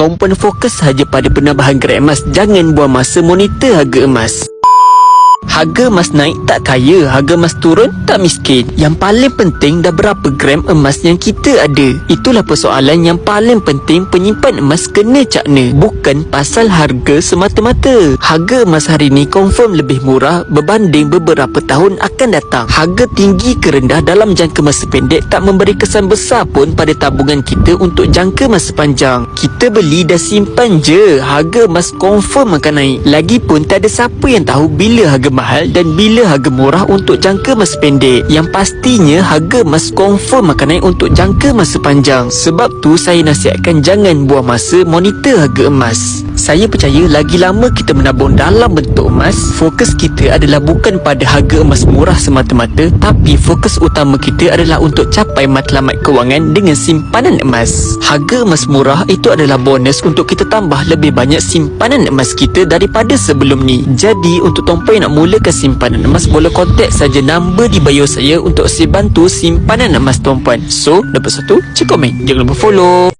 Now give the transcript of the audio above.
Tuan-puan fokus sahaja pada penambahan gram emas. Jangan buang masa monitor harga emas. Harga emas naik tak kaya, harga emas turun tak miskin. Yang paling penting dah berapa gram emas yang kita ada. Itulah persoalan yang paling penting penyimpan emas kena cakna. Bukan pasal harga semata-mata. Harga emas hari ni confirm lebih murah berbanding beberapa tahun akan datang. Harga tinggi ke rendah dalam jangka masa pendek tak memberi kesan besar pun pada tabungan kita untuk jangka masa panjang. Kita beli dah simpan je, harga emas confirm akan naik. Lagipun tak ada siapa yang tahu bila harga mahal dan bila harga murah untuk jangka masa pendek. Yang pastinya harga emas confirm akan naik untuk jangka masa panjang. Sebab tu saya nasihatkan jangan buang masa monitor harga emas. Saya percaya lagi lama kita menabung dalam bentuk emas, fokus kita adalah bukan pada harga emas murah semata-mata, tapi fokus utama kita adalah untuk capai matlamat kewangan dengan simpanan emas. Harga emas murah itu adalah bonus untuk kita tambah lebih banyak simpanan emas kita daripada sebelum ni. Jadi untuk tuan-puan yang nak mulakan simpanan emas, boleh kontak saja nombor di bio saya untuk saya bantu simpanan emas tuan-puan. So, nombor 1, cek komen, jangan lupa follow.